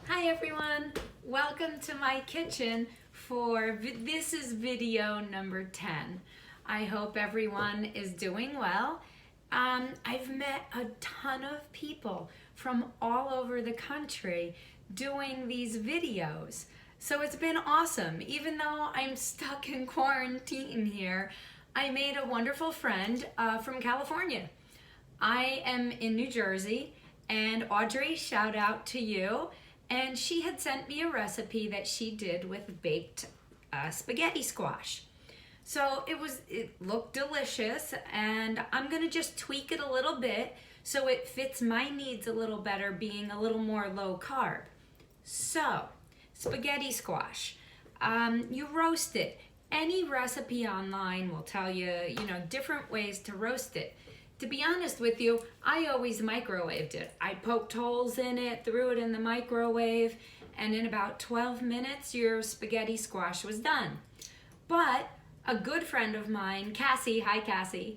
Hi everyone, welcome to my kitchen for this is video number 10. I hope everyone is doing well. I've met a ton of people from all over the country doing these videos. So it's been awesome. Even though I'm stuck in quarantine here, I made a wonderful friend from California. I am in New Jersey, and Audrey, shout out to you. And she had sent me a recipe that she did with baked spaghetti squash. So it looked delicious, and I'm gonna just tweak it a little bit so it fits my needs a little better, being a little more low carb. So, spaghetti squash, you roast it. Any recipe online will tell you, different ways to roast it. To be honest with you, I always microwaved it. I poked holes in it, threw it in the microwave, and in about 12 minutes, your spaghetti squash was done. But a good friend of mine, Cassie, hi Cassie,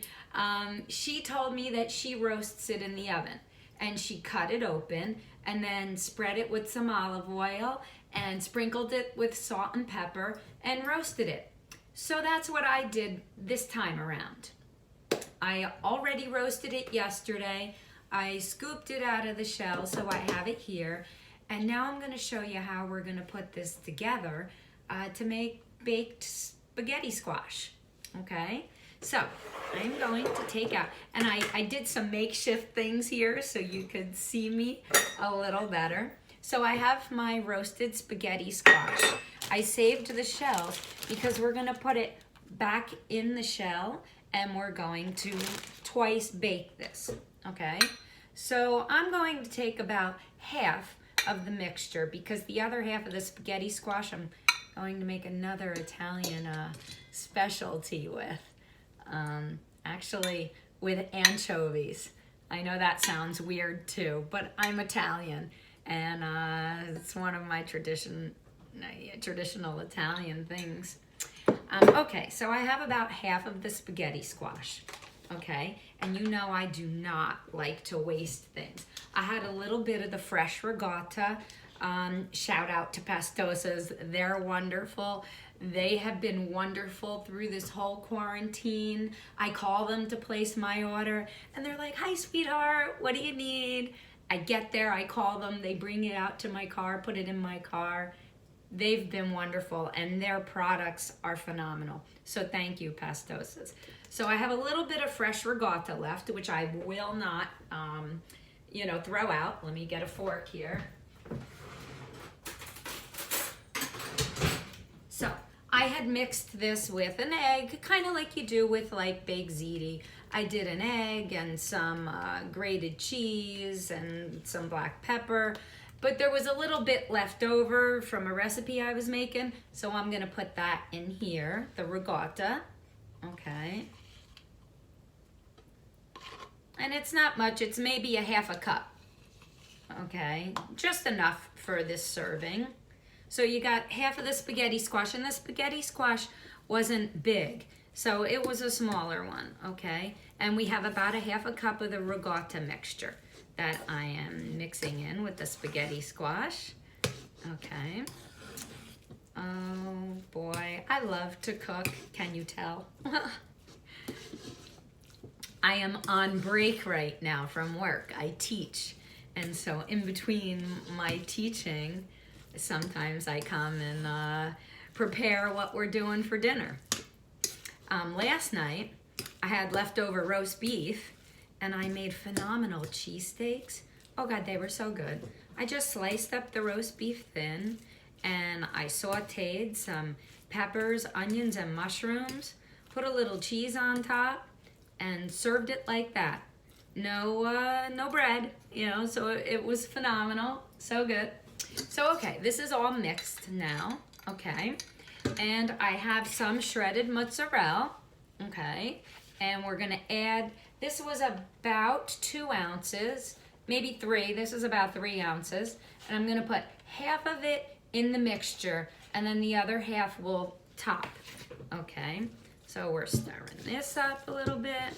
she told me that she roasts it in the oven. And she cut it open and then spread it with some olive oil and sprinkled it with salt and pepper and roasted it. So that's what I did this time around. I already roasted it yesterday. I scooped it out of the shell, so I have it here. And now I'm going to show you how we're going to put this together to make baked spaghetti squash. Okay? So I'm going to take out, and I did some makeshift things here so you could see me a little better. So I have my roasted spaghetti squash. I saved the shell because we're going to put it back in the shell, and we're going to twice bake this, okay? So I'm going to take about half of the mixture because the other half of the spaghetti squash I'm going to make another Italian specialty with. Actually with anchovies. I know that sounds weird too, but I'm Italian, and it's one of my traditional Italian things. Okay, so I have about half of the spaghetti squash, okay? And you know I do not like to waste things. I had a little bit of the fresh ricotta. Shout out to Pastosas. They're wonderful. They have been wonderful through this whole quarantine. I call them to place my order, and they're like, hi, sweetheart, what do you need? I get there, I call them, they bring it out to my car, put it in my car. They've been wonderful, and their products are phenomenal. So thank you, Pastosas. So I have a little bit of fresh ricotta left, which I will not, throw out. Let me get a fork here. So I had mixed this with an egg, kind of like you do with like baked ziti. I did an egg and some grated cheese and some black pepper. But there was a little bit left over from a recipe I was making, so I'm gonna put that in here, the ricotta, okay. And it's not much, it's maybe a half a cup, okay. Just enough for this serving. So you got half of the spaghetti squash, and the spaghetti squash wasn't big, so it was a smaller one, okay. And we have about a half a cup of the ricotta mixture that I am mixing in with the spaghetti squash. Okay. Oh boy, I love to cook. Can you tell? I am on break right now from work. I teach. And so in between my teaching, sometimes I come and prepare what we're doing for dinner. Last night, I had leftover roast beef, and I made phenomenal cheesesteaks. Oh God, they were so good. I just sliced up the roast beef thin, and I sauteed some peppers, onions, and mushrooms, put a little cheese on top, and served it like that. No bread, so it was phenomenal, so good. So okay, this is all mixed now, okay? And I have some shredded mozzarella, okay? And we're gonna add, this was about 2 ounces, maybe 3. This is about 3 ounces. And I'm gonna put half of it in the mixture, and then the other half will top. Okay, so we're stirring this up a little bit.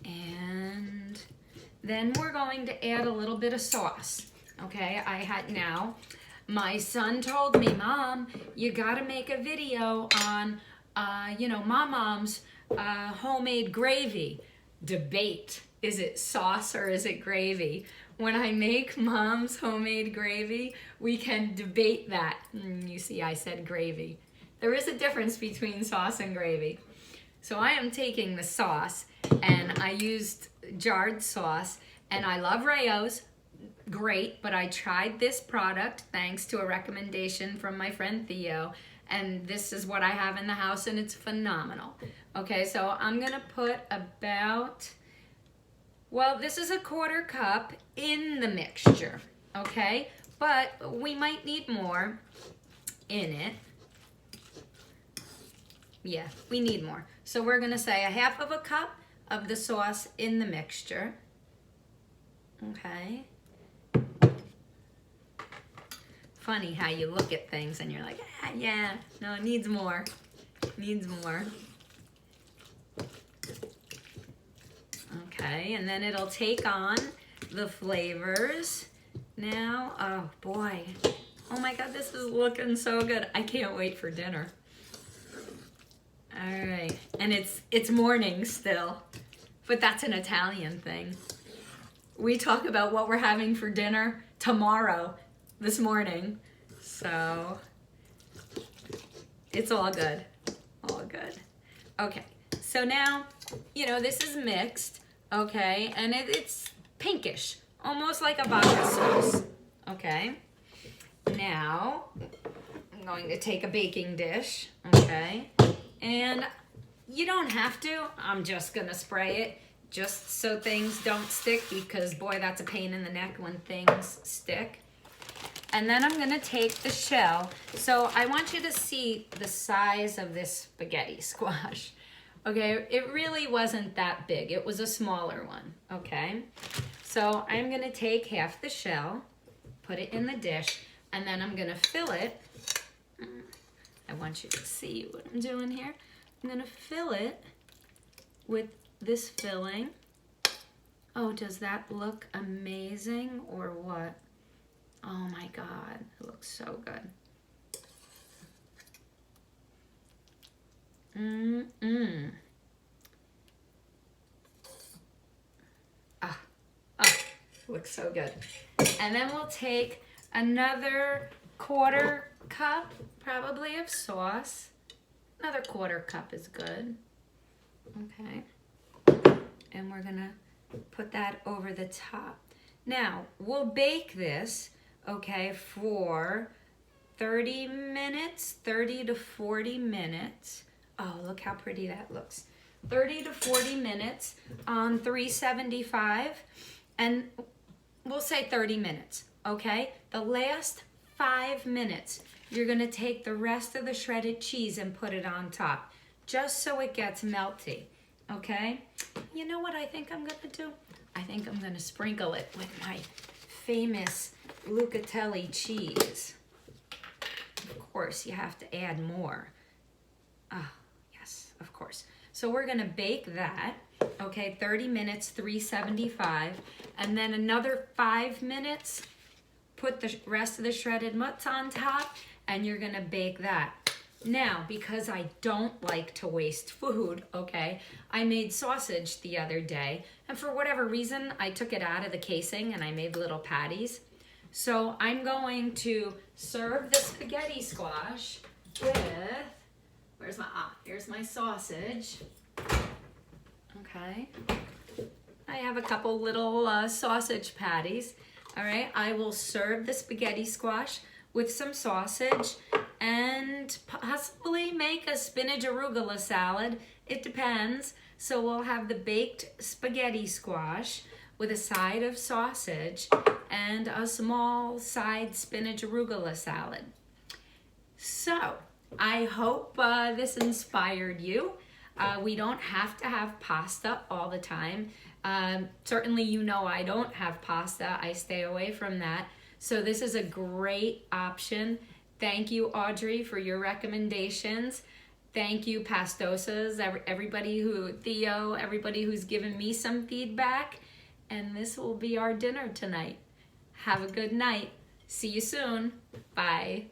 And then we're going to add a little bit of sauce. Okay, now, my son told me, Mom, you gotta make a video on, Mom's homemade gravy. Debate, is it sauce or is it gravy? When I make Mom's homemade gravy, we can debate that. You see, I said gravy. There is a difference between sauce and gravy. So I am taking the sauce, and I used jarred sauce, and I love Rayo's, great, but I tried this product thanks to a recommendation from my friend Theo, and this is what I have in the house, and it's phenomenal. Okay, so I'm gonna put about, well, this is a 1/4 cup in the mixture, okay? But we might need more in it. Yeah, we need more. So we're gonna say 1/2 cup of the sauce in the mixture. Okay. Funny how you look at things and you're like, yeah, no, it needs more. Needs more. Okay, and then it'll take on the flavors. Now, oh boy. Oh my God, this is looking so good. I can't wait for dinner. All right, and it's morning still, but that's an Italian thing. We talk about what we're having for dinner tomorrow, this morning, so it's all good, all good. Okay, so now, this is mixed, okay, and it's pinkish, almost like a vodka sauce, okay. Now, I'm going to take a baking dish, okay. And you don't have to. I'm just going to spray it just so things don't stick, because boy, that's a pain in the neck when things stick. And then I'm going to take the shell. So I want you to see the size of this spaghetti squash. Okay, it really wasn't that big. It was a smaller one, okay? So I'm going to take half the shell, put it in the dish, and then I'm going to fill it. I want you to see what I'm doing here. I'm gonna fill it with this filling. Oh, does that look amazing or what? Oh my God, it looks so good. Looks so good. And then we'll take another 1/4 cup, probably, of sauce. Another 1/4 cup is good. Okay. And we're gonna put that over the top. Now, we'll bake this, okay, for 30 minutes, 30 to 40 minutes. Oh, look how pretty that looks. 30 to 40 minutes on 375, and we'll say 30 minutes, okay? The last 5 minutes, you're gonna take the rest of the shredded cheese and put it on top, just so it gets melty, okay? You know what I think I'm gonna do? I think I'm gonna sprinkle it with my famous Lucatelli cheese. Of course, you have to add more. Oh, yes, of course. So we're gonna bake that, okay, 30 minutes, 375, and then another 5 minutes, put the rest of the shredded mutts on top, and you're gonna bake that. Now, because I don't like to waste food, okay, I made sausage the other day, and for whatever reason, I took it out of the casing and I made little patties. So I'm going to serve the spaghetti squash with, here's my sausage. Okay, I have a couple little sausage patties. All right, I will serve the spaghetti squash with some sausage and possibly make a spinach arugula salad. It depends. So we'll have the baked spaghetti squash with a side of sausage and a small side spinach arugula salad. So I hope this inspired you. We don't have to have pasta all the time. Certainly, I don't have pasta. I stay away from that. So this is a great option. Thank you, Audrey, for your recommendations. Thank you, Pastosas, everybody who's given me some feedback. and this will be our dinner tonight. Have a good night. See you soon. Bye.